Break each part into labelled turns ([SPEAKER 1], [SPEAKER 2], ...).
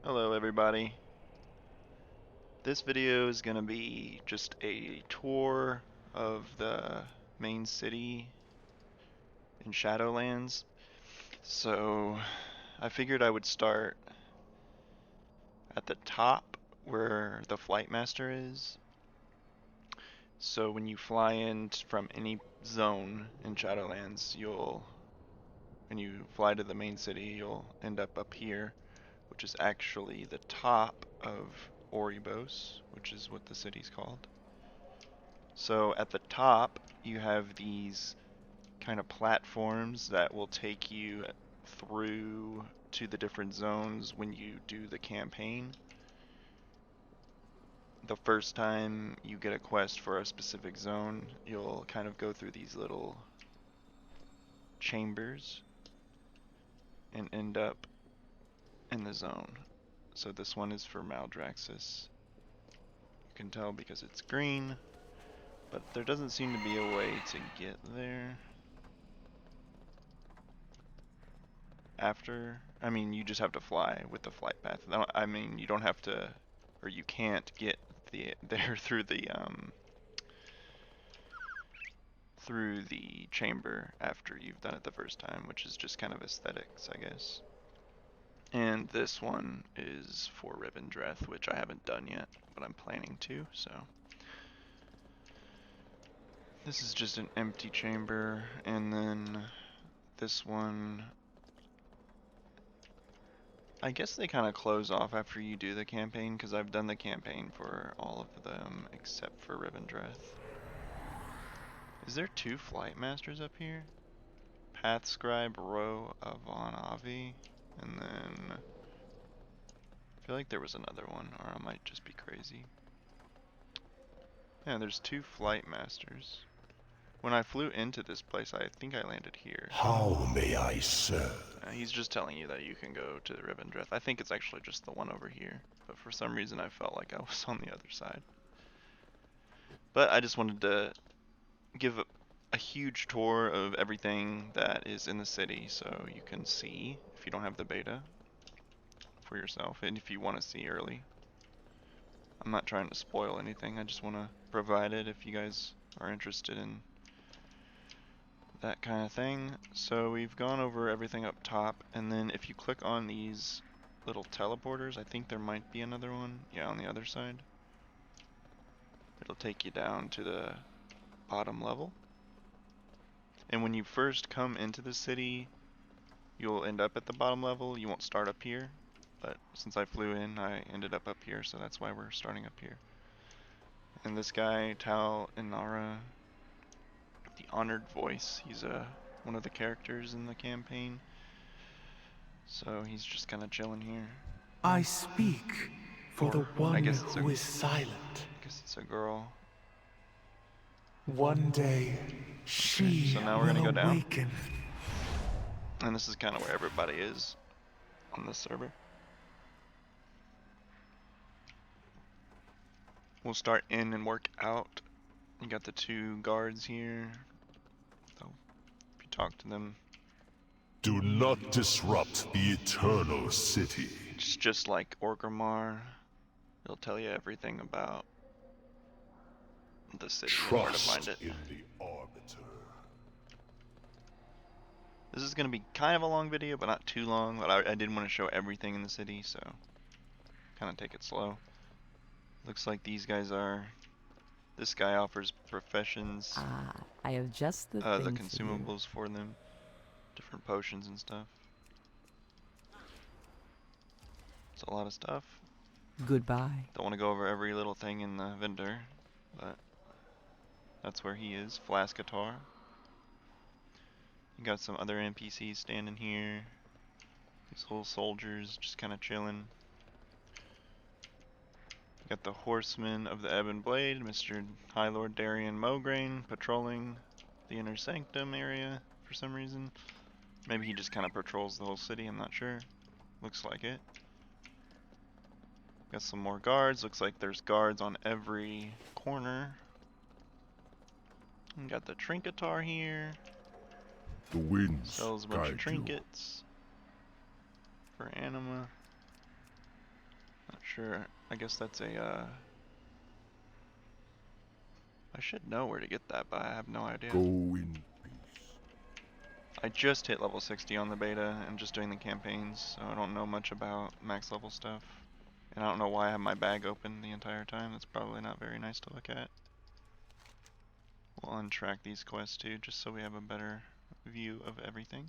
[SPEAKER 1] Hello everybody. This video is going to be just a tour of the main city in Shadowlands. So I figured I would start at the top where the flight master is. So when you fly in from any zone in Shadowlands, when you fly to the main city, you'll end up here, which is actually the top of Oribos, which is what the city's called. So at the top, you have these kind of platforms that will take you through to the different zones when you do the campaign. The first time you get a quest for a specific zone, you'll kind of go through these little chambers and end up in the zone. So this one is for Maldraxxus. You can tell because it's green, but there doesn't seem to be a way to get there. You just have to fly with the flight path. You don't have to, or you can't get there through the chamber after you've done it the first time, which is just kind of aesthetics, I guess. And this one is for Rivendreth, which I haven't done yet, but I'm planning to, so. This is just an empty chamber, and then this one, I guess they kind of close off after you do the campaign, because I've done the campaign for all of them except for Rivendreth. Is there two Flight Masters up here? Path Scribe, Row of Avi, and then I feel like there was another one, or I might just be crazy. Yeah, there's two Flight Masters. When I flew into this place, I think I landed here.
[SPEAKER 2] How may I serve?
[SPEAKER 1] He's just telling you that you can go to the Rivendreth. I think it's actually just the one over here, but for some reason I felt like I was on the other side. But I just wanted to give a huge tour of everything that is in the city so you can see, if you don't have the beta, for yourself, and if you want to see early. I'm not trying to spoil anything, I just want to provide it if you guys are interested in that kind of thing. So we've gone over everything up top, and then if you click on these little teleporters, I think there might be another one, yeah, on the other side. It'll take you down to the bottom level. And when you first come into the city, you'll end up at the bottom level. You won't start up here, but since I flew in, I ended up here, so that's why we're starting up here. And this guy, Tal Inara, the Honored Voice, he's one of the characters in the campaign, so he's just kind of chilling here.
[SPEAKER 3] I speak for the one who is silent.
[SPEAKER 1] I guess it's a girl.
[SPEAKER 3] One day, she
[SPEAKER 1] so now we're gonna go down.
[SPEAKER 3] Awaken.
[SPEAKER 1] And this is kind of where everybody is on this server. We'll start in and work out. You got the two guards here. So if you talk to them,
[SPEAKER 2] Do not disrupt the eternal city.
[SPEAKER 1] it's just like Orgrimmar. It'll tell you everything about the city and where to find
[SPEAKER 2] Trust
[SPEAKER 1] it.
[SPEAKER 2] in the Arbiter.
[SPEAKER 1] This is gonna be kind of a long video, but not too long. But I did want to show everything in the city, so kind of take it slow. Looks like these guys are. This guy offers professions.
[SPEAKER 4] I have just the
[SPEAKER 1] the
[SPEAKER 4] thing
[SPEAKER 1] consumables for them, different potions and stuff. It's a lot of stuff.
[SPEAKER 4] Goodbye.
[SPEAKER 1] Don't want to go over every little thing in the vendor, but that's where he is. Flascatar. You got some other NPCs standing here. These little soldiers just kind of chilling. You got the Horseman of the Ebon Blade, Mr. High Lord Darian Mograine, patrolling the inner Sanctum area for some reason. Maybe he just kind of patrols the whole city, I'm not sure. Looks like it. Got some more guards. Looks like there's guards on every corner. We got the Trinketar here.
[SPEAKER 2] The winds
[SPEAKER 1] Sells a bunch of
[SPEAKER 2] guide
[SPEAKER 1] trinkets for anima. sure. I guess that's a, I should know where to get that, but I have no idea.
[SPEAKER 2] Go in peace.
[SPEAKER 1] I just hit level 60 on the beta and just doing the campaigns, so I don't know much about max level stuff. And I don't know why I have my bag open the entire time. That's probably not very nice to look at. We'll untrack these quests too, just so we have a better view of everything.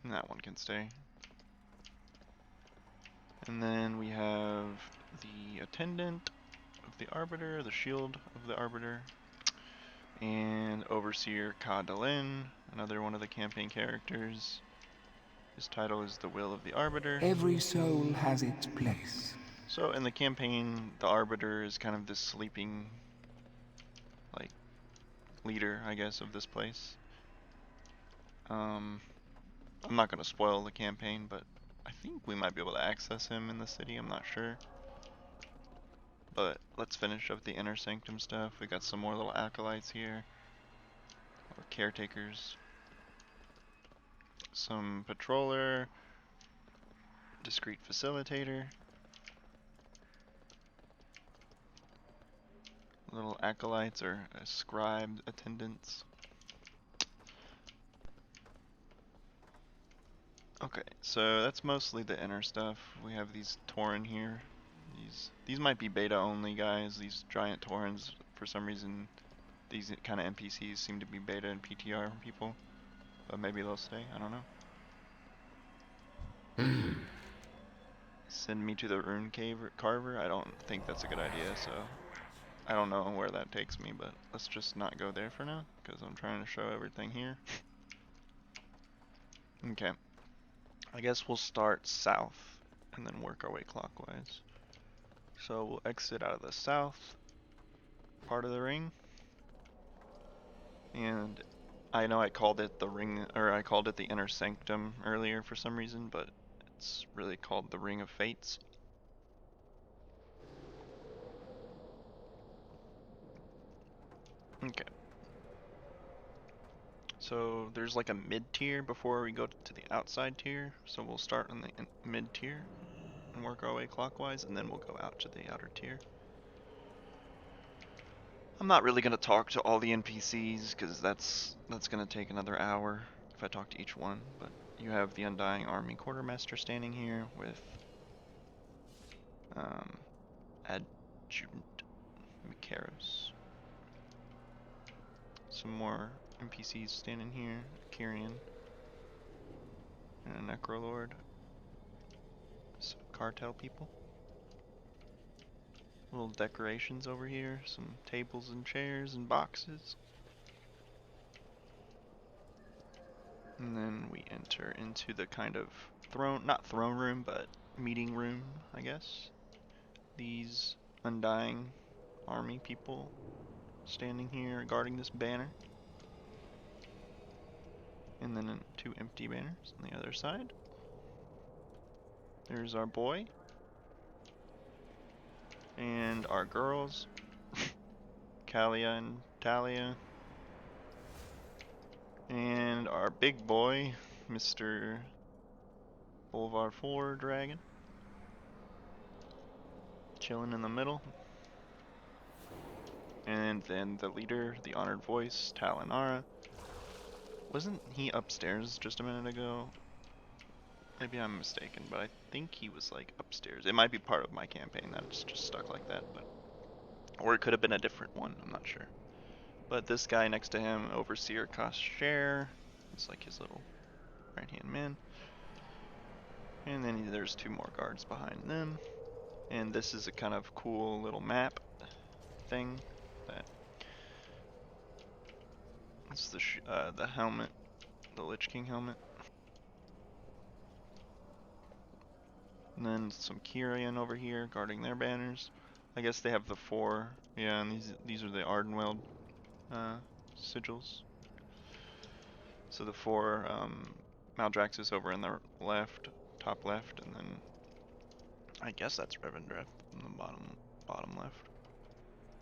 [SPEAKER 1] And that one can stay. And then we have the Attendant of the Arbiter, the Shield of the Arbiter, and Overseer Ka-Dalin, another one of the campaign characters. His title is the Will of the Arbiter.
[SPEAKER 3] Every soul has its place.
[SPEAKER 1] So in the campaign, the Arbiter is kind of this sleeping, like, leader, I guess, of this place. I'm not going to spoil the campaign, but I think we might be able to access him in the city, I'm not sure. But let's finish up the inner sanctum stuff. We got some more little acolytes here, or caretakers. Some patroller, discreet facilitator, little acolytes or scribe attendants. Okay, so that's mostly the inner stuff. We have these Tauren here. These might be beta only guys, these giant Taurens. For some reason, these kind of NPCs seem to be beta and PTR people. But maybe they'll stay, I don't know. Send me to the rune carver? I don't think that's a good idea, so I don't know where that takes me, but let's just not go there for now, because I'm trying to show everything here. Okay. I guess we'll start south, and then work our way clockwise. So we'll exit out of the south part of the ring. And I know I called it the ring, or I called it the inner sanctum earlier for some reason, but it's really called the Ring of Fates. Okay. So there's like a mid-tier before we go to the outside tier. So we'll start on the mid-tier and work our way clockwise, and then we'll go out to the outer tier. I'm not really going to talk to all the NPCs, because that's going to take another hour if I talk to each one, but you have the Undying Army Quartermaster standing here with Adjutant Mikaros. Some more NPCs standing here, Kyrian, and a Necrolord. Some cartel people. Little decorations over here, some tables and chairs and boxes. And then we enter into the kind of not throne room, but meeting room, I guess. These Undying Army people standing here guarding this banner. And then 2 empty banners on the other side. There's our boy. And our girls. Kalia and Talia. And our big boy, Mr. Boulevard 4 Dragon. Chilling in the middle. And then the leader, the honored voice, Talinara. Wasn't he upstairs just a minute ago? Maybe I'm mistaken, but I think he was like upstairs. It might be part of my campaign that it's just stuck like that, but or it could have been a different one, I'm not sure. But this guy next to him, Overseer Kasher, it's like his little right-hand man. And then there's 2 more guards behind them. And this is a kind of cool little map thing that it's the helmet, the Lich King helmet. And then some Kyrian over here guarding their banners. I guess they have the 4, yeah, and these are the Ardenweld sigils. So the 4 Maldraxxus over in the left, top left, and then I guess that's Revendreth in the bottom left.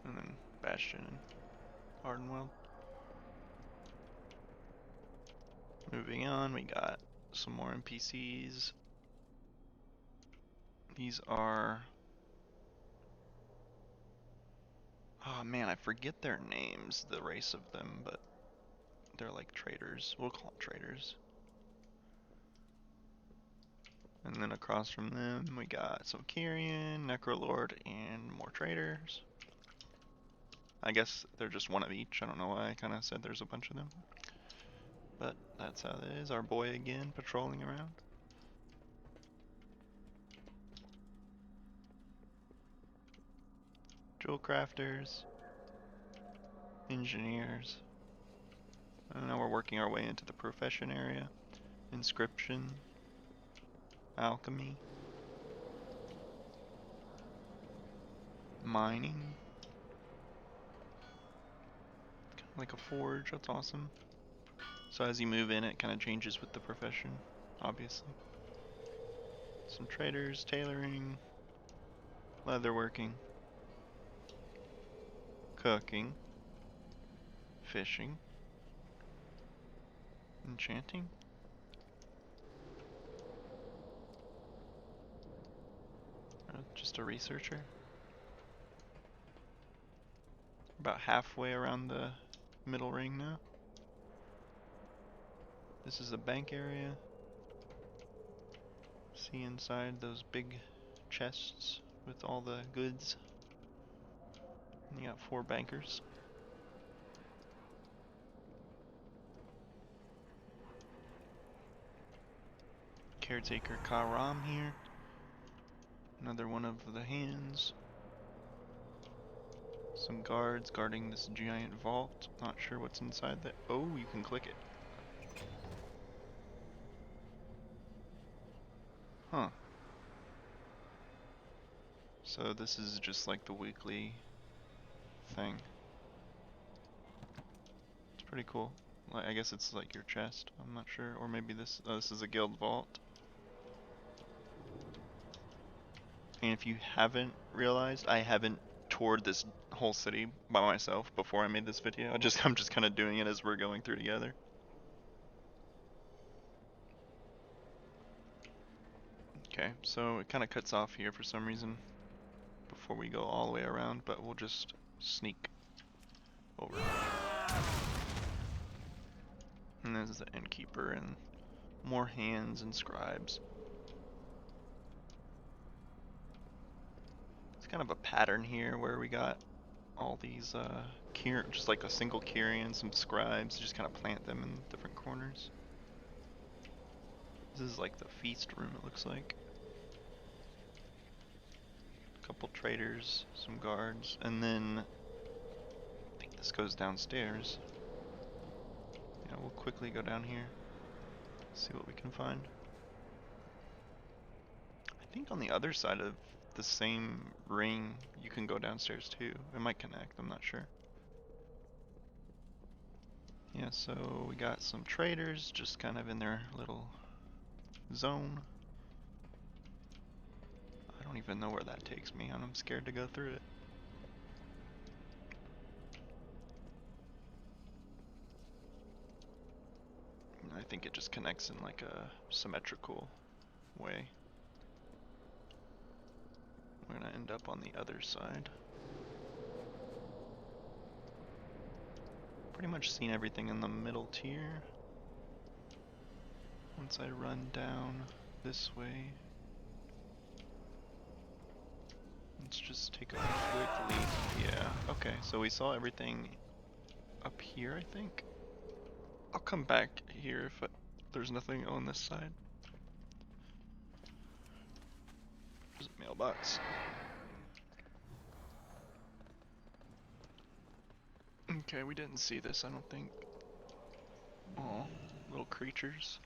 [SPEAKER 1] And then Bastion and Ardenweld. Moving on, we got some more NPCs. These are... Oh man, I forget their names, the race of them, but they're like traders. We'll call them traders. And then across from them, we got some Kyrian, Necrolord, and more traders. I guess they're just one of each. I don't know why I kind of said there's a bunch of them. But that's how it is. Our boy again, patrolling around. Jewel crafters. Engineers. And now we're working our way into the profession area. Inscription. Alchemy. Mining. Kind of like a forge, that's awesome. So as you move in, it kind of changes with the profession, obviously. Some traders, tailoring, leatherworking, cooking, fishing, enchanting. Just a researcher. About halfway around the middle ring now. This is the bank area. See inside those big chests with all the goods. And you got 4 bankers. Caretaker Karam here. Another one of the hands. Some guards guarding this giant vault. Not sure what's inside that. Oh, you can click it. Huh. So this is just like the weekly thing. It's pretty cool. Like, I guess it's like your chest. I'm not sure. Or maybe this. Oh, this is a guild vault. And if you haven't realized, I haven't toured this whole city by myself before I made this video. I'm just kind of doing it as we're going through together. Okay, so it kind of cuts off here for some reason before we go all the way around, but we'll just sneak over. And this is the innkeeper and more hands and scribes. It's kind of a pattern here where we got all these just like a single Kyrian, some scribes, just kind of plant them in different corners. This is like the feast room, it looks like. A couple traders, some guards, and then I think this goes downstairs. Yeah, we'll quickly go down here, see what we can find. I think on the other side of the same ring, you can go downstairs too. It might connect, I'm not sure. Yeah, so we got some traders just kind of in their little zone. I don't even know where that takes me, and I'm scared to go through it. I think it just connects in like a symmetrical way. We're gonna end up on the other side. Pretty much seen everything in the middle tier. Once I run down this way, let's just take a quick leap. Yeah, okay, so we saw everything up here, I think. I'll come back here if there's nothing on this side. There's a mailbox. Okay, we didn't see this, I don't think. Oh, little creatures.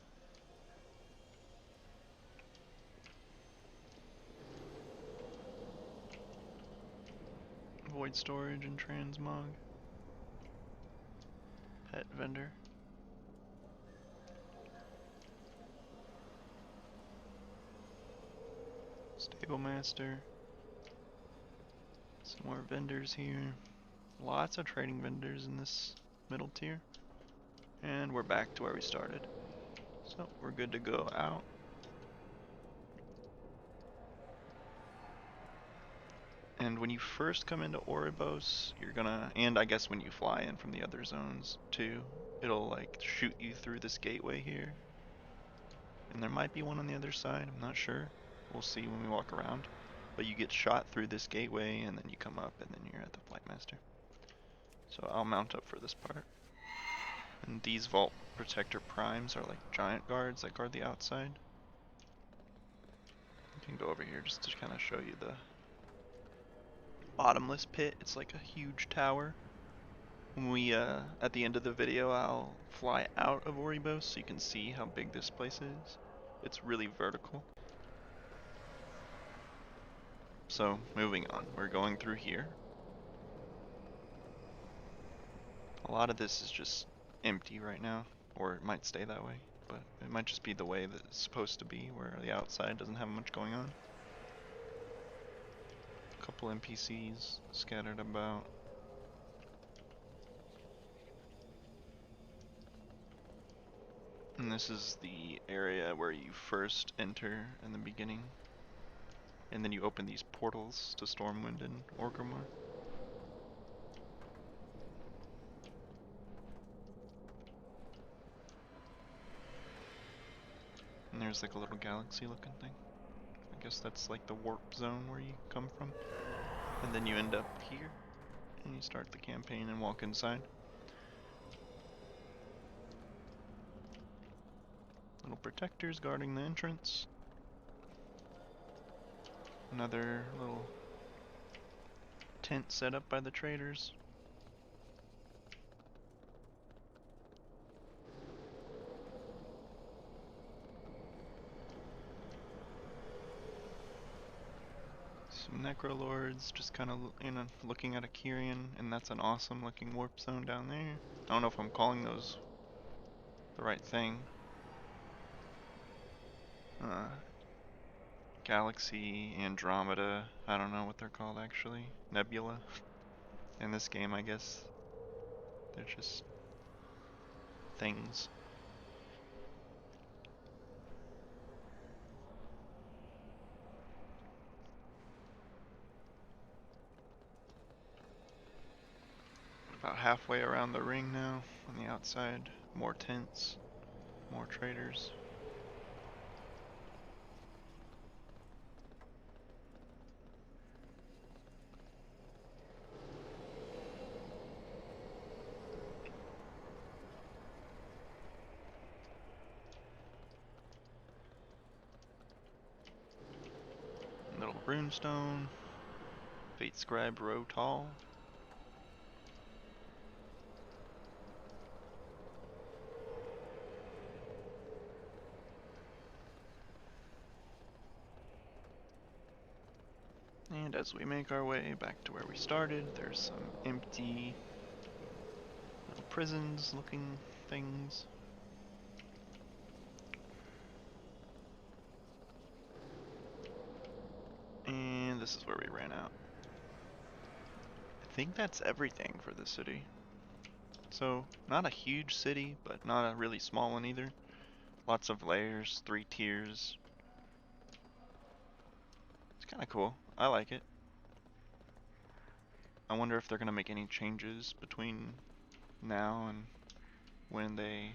[SPEAKER 1] Void storage and transmog. Pet vendor. Stable master. Some more vendors here. Lots of trading vendors in this middle tier. And we're back to where we started. So we're good to go out. And when you first come into Oribos, you're gonna, and I guess when you fly in from the other zones too, it'll like shoot you through this gateway here. And there might be one on the other side, I'm not sure. We'll see when we walk around. But you get shot through this gateway and then you come up and then you're at the Flightmaster. So I'll mount up for this part. And these Vault Protector Primes are like giant guards that guard the outside. I can go over here just to kind of show you the bottomless pit. It's like a huge tower. When we, at the end of the video, I'll fly out of Oribos so you can see how big this place is. It's really vertical. So, moving on. We're going through here. A lot of this is just empty right now, or it might stay that way, but it might just be the way that it's supposed to be, where the outside doesn't have much going on. A couple NPCs scattered about. And this is the area where you first enter in the beginning. And then you open these portals to Stormwind and Orgrimmar. And there's like a little galaxy looking thing. I guess that's like the warp zone where you come from. And then you end up here. And you start the campaign and walk inside. Little protectors guarding the entrance. Another little tent set up by the traders. Some Necrolords just kind of, you know, looking at a Kyrian, and that's an awesome looking warp zone down there. I don't know if I'm calling those the right thing. Galaxy, Andromeda, I don't know what they're called actually. Nebula. In this game, I guess. They're just things. About halfway around the ring now, on the outside. More tents, more traders. Little runestone. Fate Scribe row tall. And as we make our way back to where we started, there's some empty little prisons looking things. And this is where we ran out. I think that's everything for the city. So, not a huge city, but not a really small one either. Lots of layers, 3 tiers. It's kind of cool. I like it. I wonder if they're going to make any changes between now and when they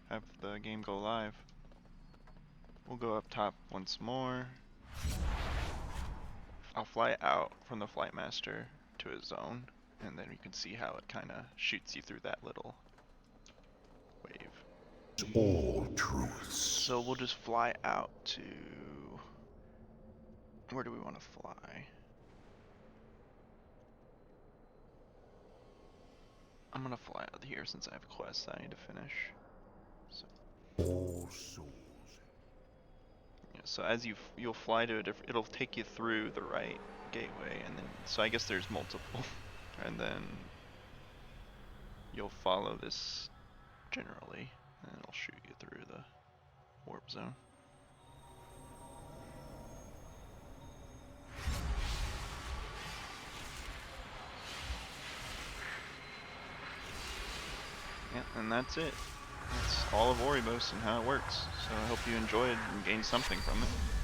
[SPEAKER 1] have the game go live. We'll go up top once more. I'll fly out from the Flightmaster to a zone, and then you can see how it kind of shoots you through that little wave.
[SPEAKER 2] All truths.
[SPEAKER 1] So we'll just fly out to... Where do we want to fly? I'm gonna fly out here since I have quests I need to finish. So,
[SPEAKER 2] All souls.
[SPEAKER 1] yeah, so as you'll fly to a different... It'll take you through the right gateway, and then... So I guess there's multiple. And then you'll follow this generally, and it'll shoot you through the warp zone. Yeah, and that's it. that's all of Oribos and how it works. So I hope you enjoyed and gained something from it.